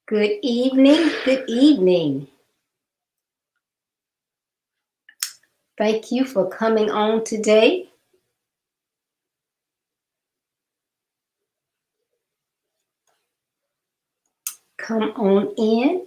Good evening. Good evening. Thank you for coming on today. Come on in.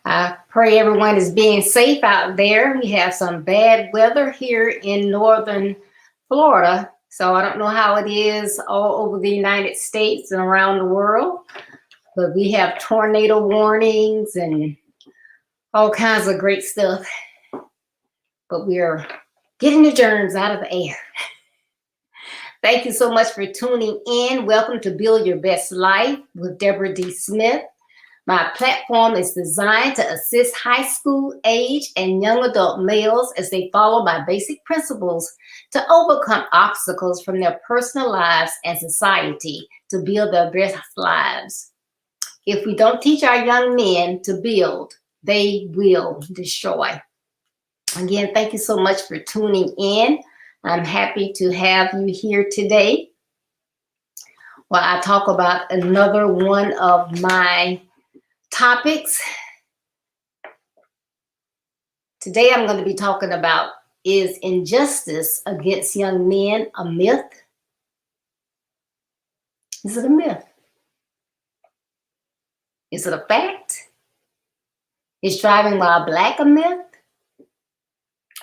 I pray everyone is being safe out there. We have some bad weather here in northern Florida, so I don't know how it is all over the United States and around the world, but we have tornado warnings and all kinds of great stuff. But we're getting the germs out of the air. Thank you so much for tuning in. Welcome to Build Your Best Life with Deborah D. Smith. My platform is designed to assist high school age and young adult males as they follow my basic principles to overcome obstacles from their personal lives and society to build their best lives. If we don't teach our young men to build, they will destroy. Again, thank you so much for tuning in. I'm happy to have you here today. Well, I talk about another one of my topics. Today I'm going to be talking about, is injustice against young men a myth? Is it a myth? Is it a fact? Is driving while black a myth?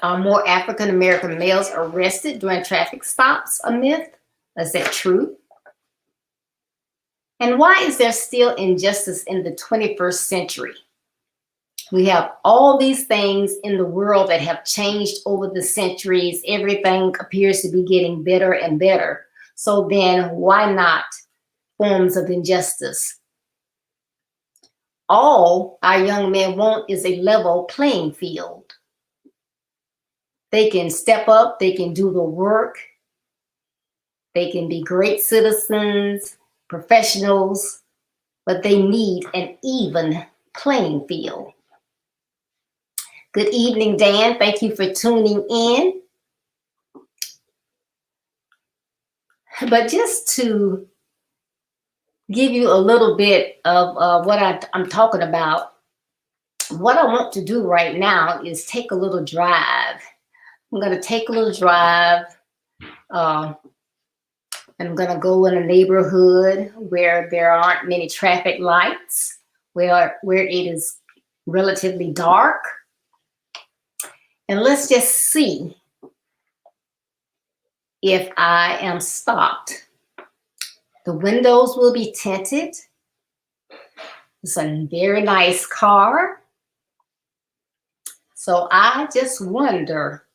Are more African American males arrested during traffic stops a myth? Is that true? And why is there still injustice in the 21st century? We have all these things in the world that have changed over the centuries. Everything appears to be getting better and better. So then why not forms of injustice? All our young men want is a level playing field. They can step up, they can do the work, they can be great citizens, professionals, but they need an even playing field. Good evening, Dan. Thank you for tuning in. But just to give you a little bit of what I'm talking about, what I want to do right now is take a little drive. I'm going to take a little drive. And I'm going to go in a neighborhood where there aren't many traffic lights, where it is relatively dark. And let's just see if I am stopped. The windows will be tinted. It's a very nice car. So I just wonder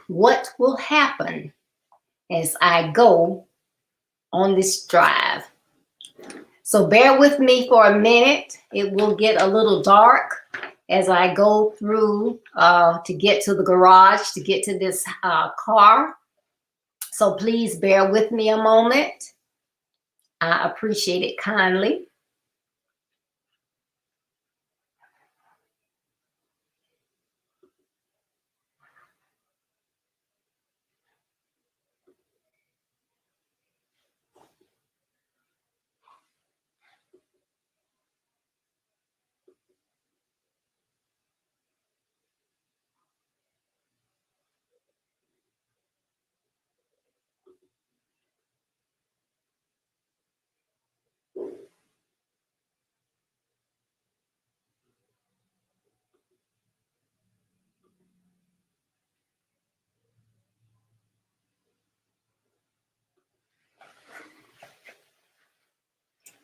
what will happen as I go on this drive. So bear with me for a minute. It will get a little dark as I go through to get to the garage, to get to this car. So please bear with me a moment. I appreciate it kindly.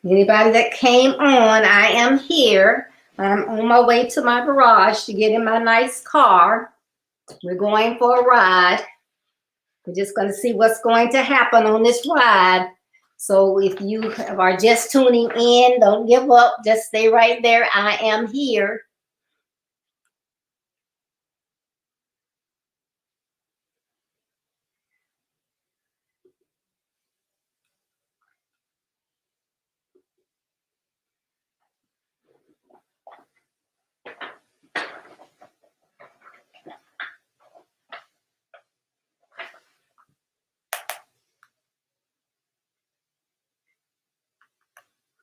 Anybody that came on, I am here. I'm on my way to my garage to get in my nice car. We're going for a ride. We're just going to see what's going to happen on this ride. So if you are just tuning in, don't give up. Just stay right there. I am here.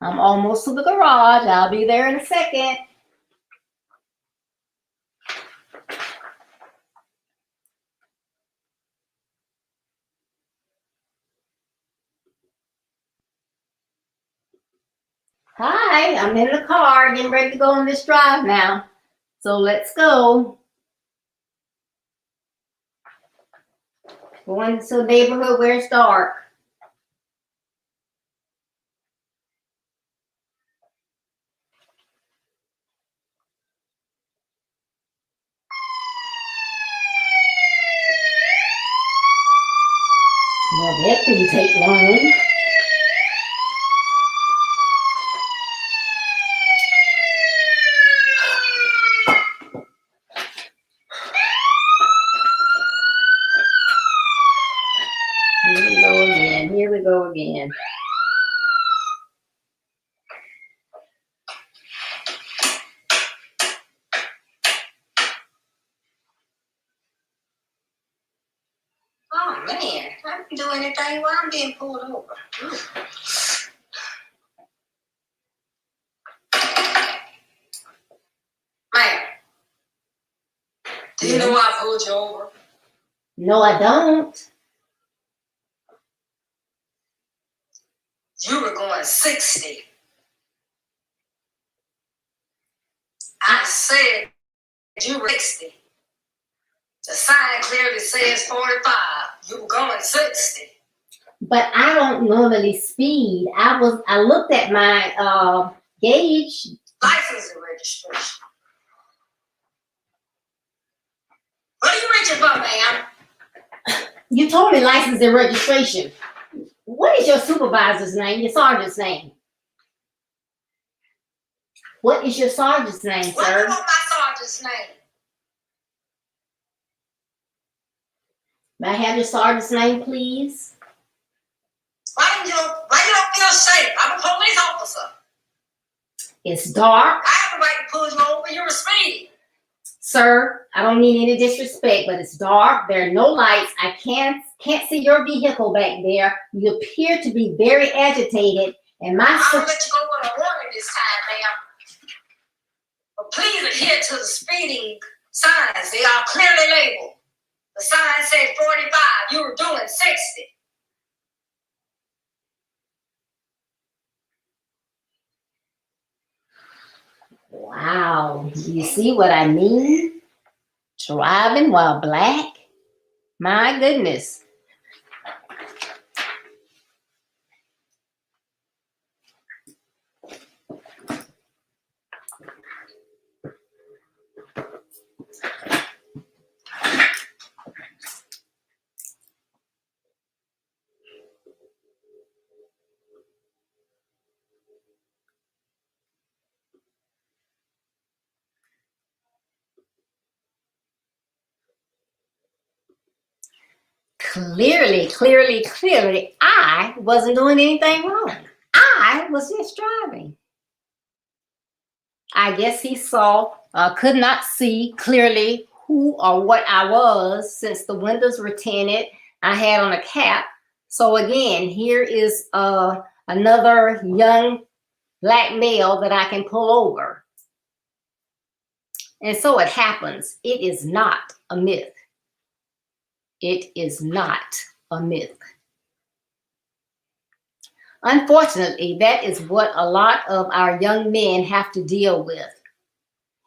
I'm almost to the garage. I'll be there in a second. Hi, I'm in the car getting ready to go on this drive now. So let's go. Going to a neighborhood where it's dark. Well, that didn't take long. Here we go again. Here we go again. Oh man, I didn't do anything while I'm being pulled over. Man, do you know I pulled you over? No, I don't. You were going 60. I said you were 60. The sign clearly says 45. You were going 60. But I don't normally speed. I looked at my gauge. License and registration. What are you reaching for, ma'am? You told me license and registration. What is your supervisor's name, your sergeant's name? What is your sergeant's name, sir? What do you want my sergeant's name? May I have your sergeant's name, please? Why you don't feel safe? I'm a police officer. It's dark. I have the right to pull you over. You're speeding. Sir, I don't mean any disrespect, but it's dark. There are no lights. I can't see your vehicle back there. You appear to be very agitated, and I'll let you go with a warning this time, ma'am. But please adhere to the speeding signs. They are clearly labeled. The sign said 45. You were doing 60. Wow. You see what I mean? Driving while black? My goodness. Clearly, I wasn't doing anything wrong. I was just driving. I guess he could not see clearly who or what I was since the windows were tinted. I had on a cap. So again, here is another young black male that I can pull over. And so it happens. It is not a myth. It is not a myth. Unfortunately, that is what a lot of our young men have to deal with.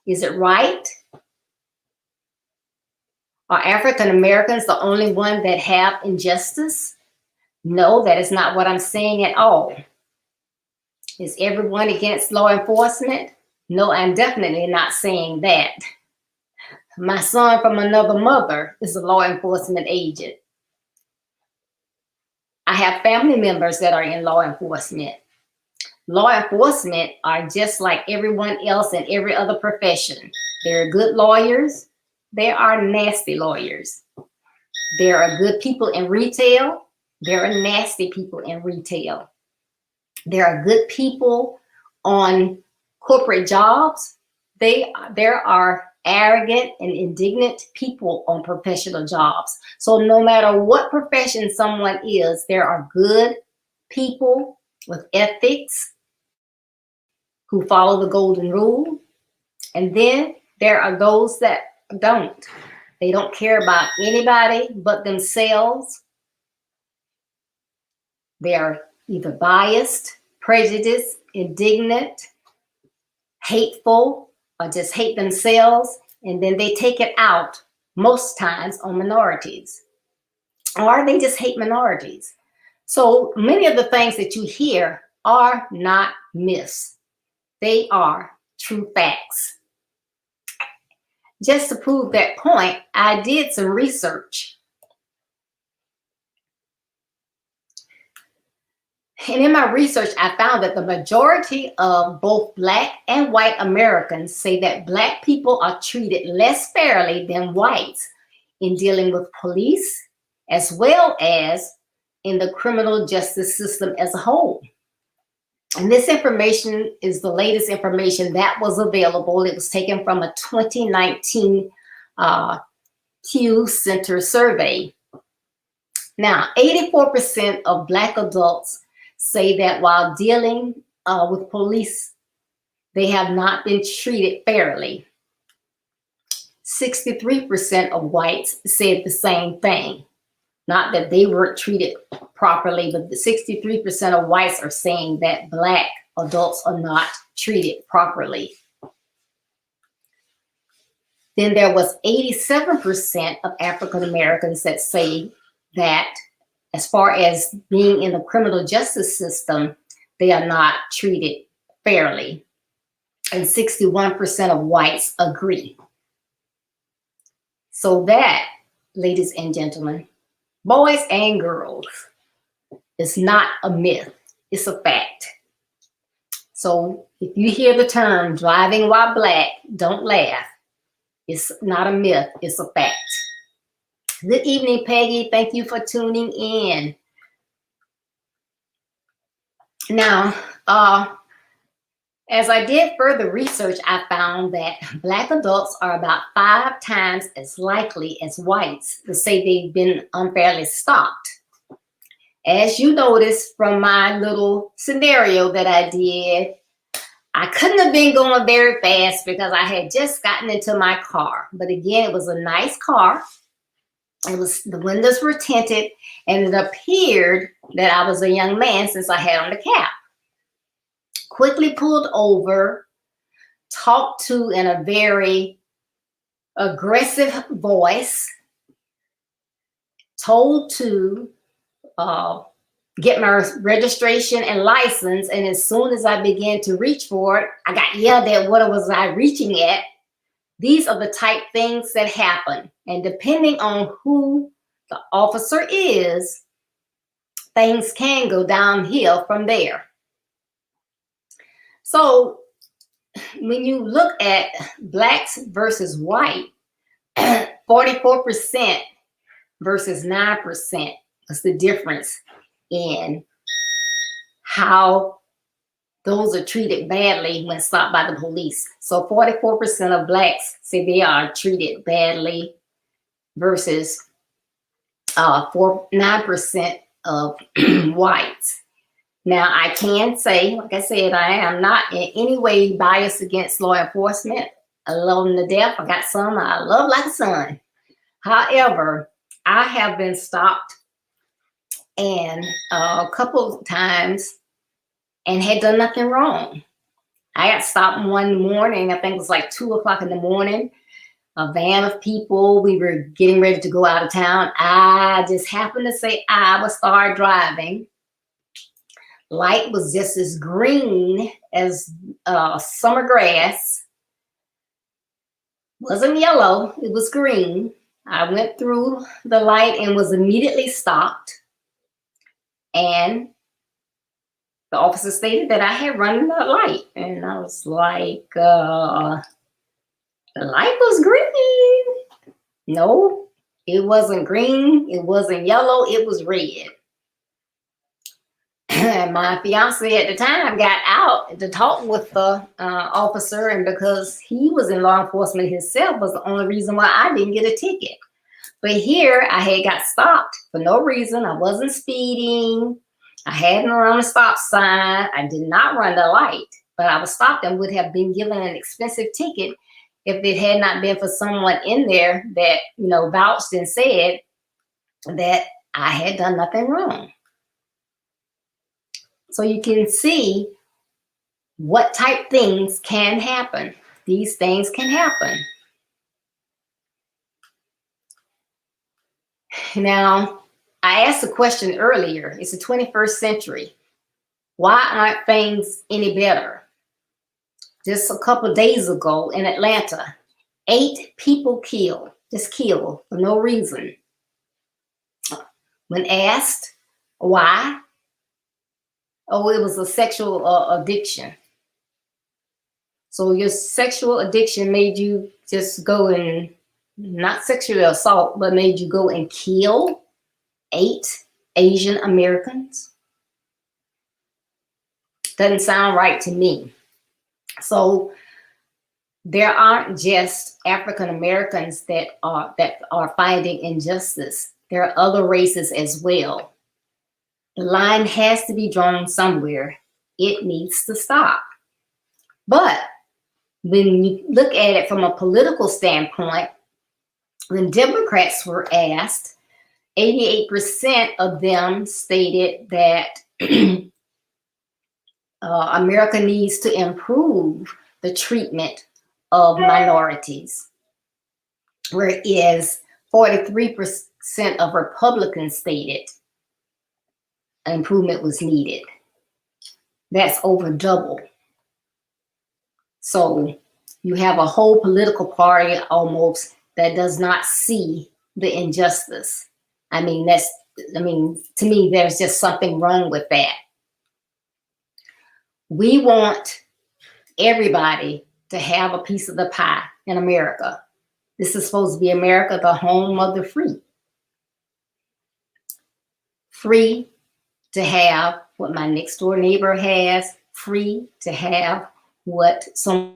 Is it right? Are African Americans the only one that have injustice? No, that is not what I'm saying at all. Is everyone against law enforcement? No, I'm definitely not saying that. My son from another mother is a law enforcement agent. I have family members that are in law enforcement. Law enforcement are just like everyone else in every other profession. There are good lawyers. There are nasty lawyers. There are good people in retail. There are nasty people in retail. There are good people on corporate jobs. There are arrogant and indignant people on professional jobs. So no matter what profession someone is, there are good people with ethics. who follow the golden rule. And then there are those that don't. They don't care about anybody but themselves. They are either biased, prejudiced, indignant, hateful, or just hate themselves. And then they take it out most times on minorities. Or they just hate minorities. So many of the things that you hear are not myths. They are true facts. Just to prove that point, I did some research. And in my research, I found that the majority of both Black and white Americans say that Black people are treated less fairly than whites in dealing with police, as well as in the criminal justice system as a whole. And this information is the latest information that was available. It was taken from a 2019 Pew Center survey. Now, 84% of Black adults say that while dealing with police, they have not been treated fairly. 63% of whites said the same thing. Not that they weren't treated properly, but the 63% of whites are saying that Black adults are not treated properly. Then there was 87% of African Americans that say that as far as being in the criminal justice system, they are not treated fairly. And 61% of whites agree. So that, ladies and gentlemen, boys and girls, is not a myth, it's a fact. So if you hear the term driving while Black, don't laugh. It's not a myth, it's a fact. Good evening, Peggy. Thank you for tuning in. Now, as I did further research, I found that Black adults are about 5 times as likely as whites to say they've been unfairly stopped. As you noticed from my little scenario that I did, I couldn't have been going very fast because I had just gotten into my car. But again, it was a nice car. The windows were tinted, and it appeared that I was a young man since I had on the cap. Quickly pulled over, talked to in a very aggressive voice, told to get my registration and license, and as soon as I began to reach for it, I got yelled at. What was I reaching at? These are the type things that happen, and depending on who the officer is, things can go downhill from there. So when you look at Blacks versus white, 44% versus 9% is the difference in how those are treated badly when stopped by the police. So 44% of Blacks say they are treated badly versus 9% of whites. Now, I can say, like I said, I am not in any way biased against law enforcement. I love them to death. I got some I love like a son. However, I have been stopped and a couple of times and had done nothing wrong. I got stopped one morning, I think it was like 2 o'clock in the morning, a van of people, we were getting ready to go out of town. I just happened to say I would start driving. Light was just as green as summer grass. Wasn't yellow, it was green. I went through the light and was immediately stopped. And the officer stated that I had run the light. And I was like, the light was green. No, it wasn't green. It wasn't yellow. It was red. And my fiance at the time got out to talk with the officer. And because he was in law enforcement himself was the only reason why I didn't get a ticket. But here I had got stopped for no reason. I wasn't speeding. I hadn't run a stop sign. I did not run the light. but I was stopped and would have been given an expensive ticket if it had not been for someone in there that, you know, vouched and said that I had done nothing wrong. So you can see what type things can happen. These things can happen. Now, I asked a question earlier. It's the 21st century. Why aren't things any better? Just a couple of days ago in Atlanta, 8 people killed, just killed for no reason. When asked why, oh, it was a sexual addiction. So your sexual addiction made you just go and, not sexual assault, but made you go and kill 8 Asian Americans? Doesn't sound right to me. So there aren't just African Americans that are finding injustice. There are other races as well. The line has to be drawn somewhere. It needs to stop. But when you look at it from a political standpoint, when Democrats were asked, 88% of them stated that America needs to improve the treatment of minorities, whereas 43% of Republicans stated improvement was needed. That's over double. So you have a whole political party almost that does not see the injustice. To me, there's just something wrong with that. We want everybody to have a piece of the pie in America. This is supposed to be America, the home of the free. Free to have what my next door neighbor has, free to have what someone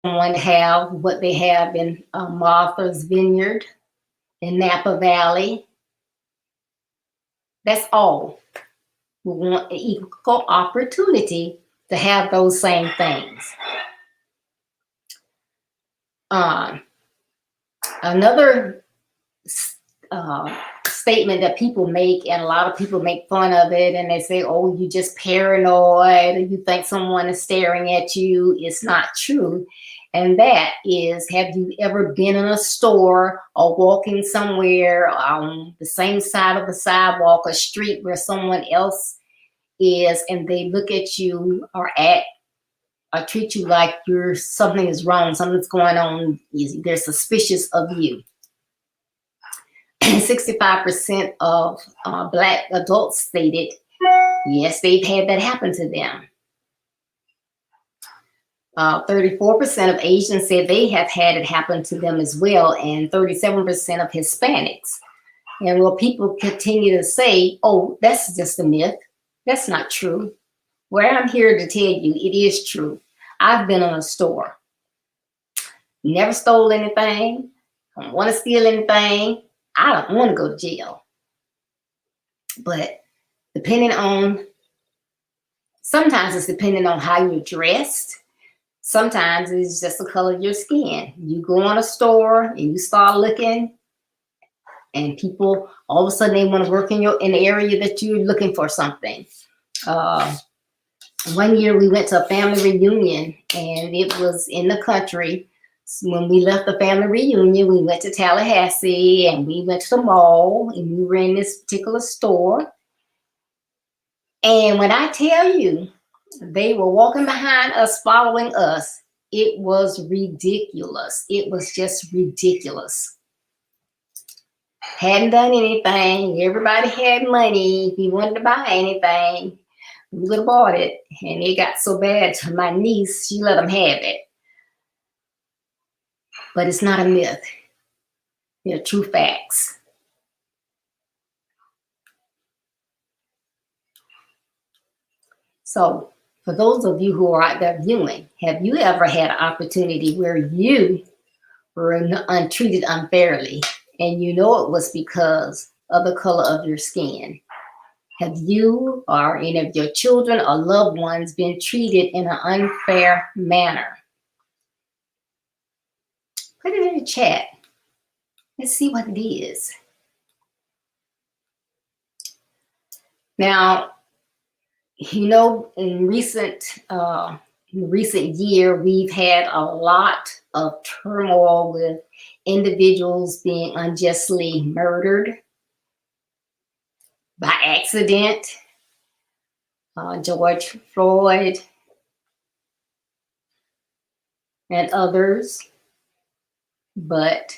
have, what they have in Martha's Vineyard, in Napa Valley. That's all. We want an equal opportunity to have those same things. Another statement that people make, and a lot of people make fun of it, and they say, oh, you just paranoid, or you think someone is staring at you. It's not true. And that is, have you ever been in a store or walking somewhere on the same side of the sidewalk or street where someone else is, and they look at you or treat you like something is wrong, something's going on, they're suspicious of you? 65% of Black adults stated, yes, they've had that happen to them. 34% of Asians said they have had it happen to them as well, and 37% of Hispanics. And will people continue to say, oh, that's just a myth? That's not true. Well, I'm here to tell you it is true. I've been in a store. Never stole anything. Don't want to steal anything. I don't want to go to jail. But sometimes it's depending on how you're dressed. Sometimes it's just the color of your skin. You go in a store and you start looking, and people all of a sudden they want to work in the area that you're looking for something. One year we went to a family reunion, and it was in the country. So when we left the family reunion, we went to Tallahassee, and we went to the mall, and we were in this particular store. And when I tell you, they were walking behind us, following us, it was ridiculous. It was just ridiculous. Hadn't done anything. Everybody had money. If you wanted to buy anything, we would have bought it. And it got so bad to my niece, she let them have it. But it's not a myth. They're true facts. So for those of you who are out there viewing, have you ever had an opportunity where you were untreated unfairly, and you know it was because of the color of your skin? Have you or any of your children or loved ones been treated in an unfair manner? Put it in the chat. Let's see what it is. Now, you know, in recent year, we've had a lot of turmoil with individuals being unjustly murdered by accident. George Floyd and others. But,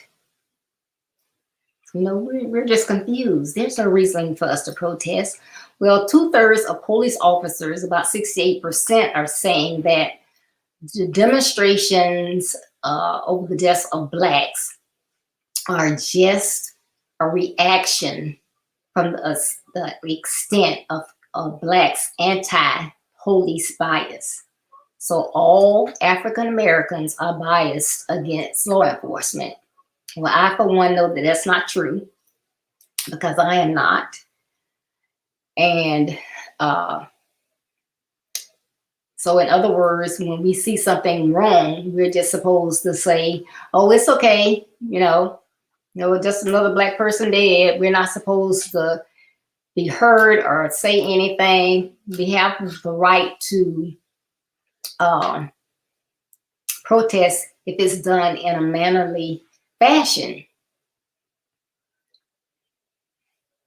you know, we're just confused. There's no reason for us to protest. Well, 2/3 of police officers, about 68%, are saying that the demonstrations over the deaths of Blacks are just a reaction from the extent of Blacks' anti-police bias. So all African Americans are biased against law enforcement. Well, I, for one, know that that's not true because I am not. And so in other words, when we see something wrong, we're just supposed to say, oh, it's okay, you know, just another Black person dead. We're not supposed to be heard or say anything. We have the right to protest if it's done in a mannerly fashion.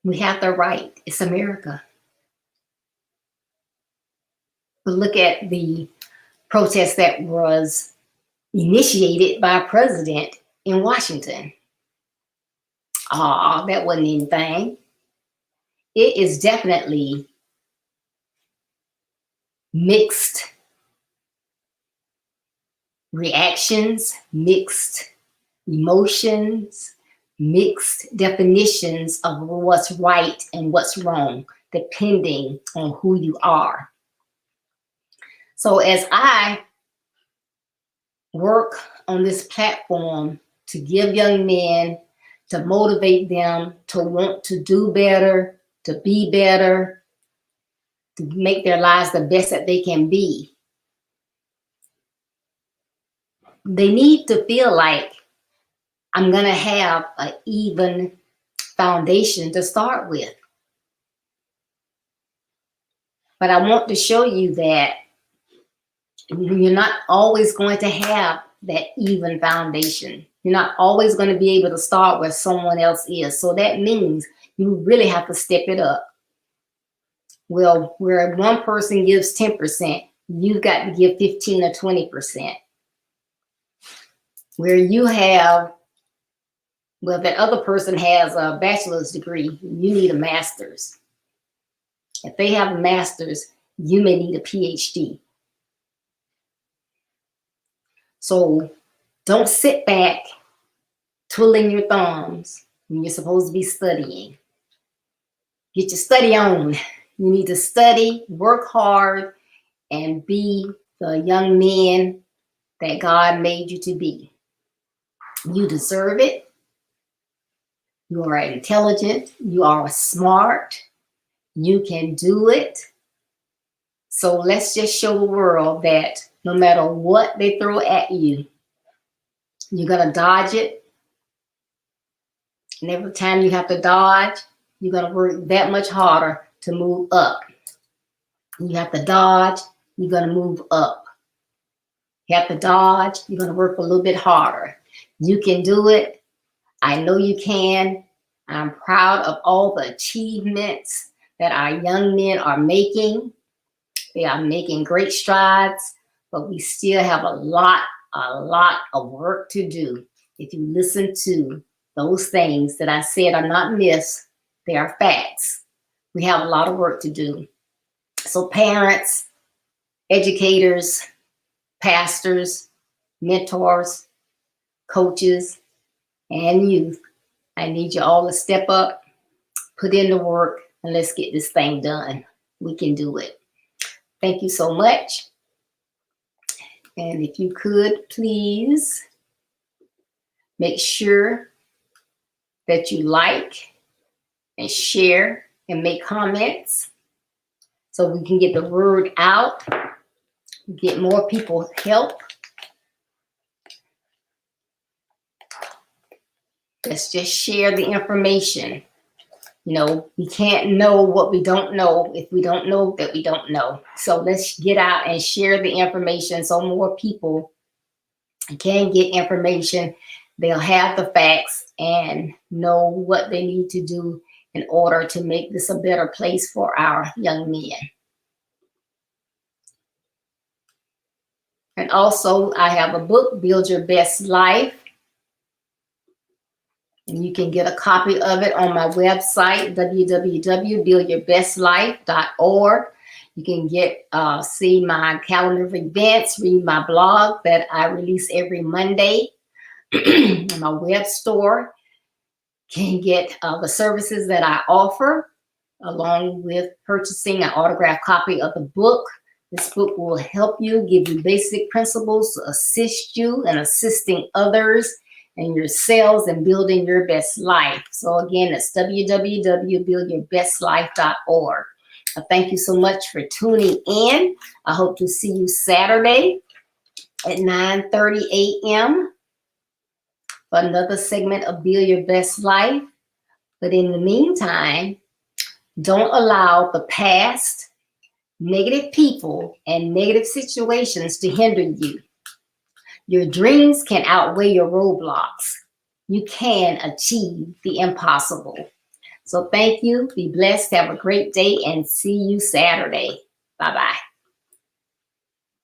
We have the right. It's America. But look at the protest that was initiated by a president in Washington. That wasn't anything. It is definitely mixed reactions, mixed emotions, mixed definitions of what's right and what's wrong, depending on who you are. So as I work on this platform to give young men, to motivate them to want to do better, to be better, to make their lives the best that they can be, they need to feel like I'm going to have an even foundation to start with. But I want to show you that you're not always going to have that even foundation. You're not always going to be able to start where someone else is. So that means you really have to step it up. Well, where one person gives 10%, you've got to give 15 or 20%. Where you have, well, that other person has a bachelor's degree, you need a master's. If they have a master's, you may need a PhD. So don't sit back twiddling your thumbs when you're supposed to be studying. Get your study on. You need to study, work hard, and be the young man that God made you to be. You deserve it. You are intelligent. You are smart. You can do it. So let's just show the world that no matter what they throw at you, you're going to dodge it. And every time you have to dodge, you're going to work that much harder to move up. You have to dodge, you're going to move up. You have to dodge, you're going to work a little bit harder. You can do it. I know you can. I'm proud of all the achievements that our young men are making. They are making great strides, but we still have a lot of work to do. If you listen to those things that I said are not myths, they are facts. We have a lot of work to do. So parents, educators, pastors, mentors, coaches, and youth, I need you all to step up, put in the work, and let's get this thing done. We can do it. Thank you so much. And if you could, please make sure that you like and share and make comments so we can get the word out, get more people help. Let's just share the information. You know, we can't know what we don't know if we don't know that we don't know. So let's get out and share the information so more people can get information. They'll have the facts and know what they need to do in order to make this a better place for our young men. And also, I have a book, Build Your Best Life. And you can get a copy of it on my website, www.buildyourbestlife.org. You can get see my calendar of events, read my blog that I release every Monday. My web store can get the services that I offer, along with purchasing an autographed copy of the book. This book will help you, give you basic principles to assist you in assisting others and yourselves in building your best life. So again, it's www.buildyourbestlife.org. Thank you so much for tuning in. I hope to see you Saturday at 9:30 a.m. for another segment of Build Your Best Life. But in the meantime, don't allow the past, negative people, and negative situations to hinder you. Your dreams can outweigh your roadblocks. You can achieve the impossible. So thank you. Be blessed. Have a great day and see you Saturday. Bye-bye.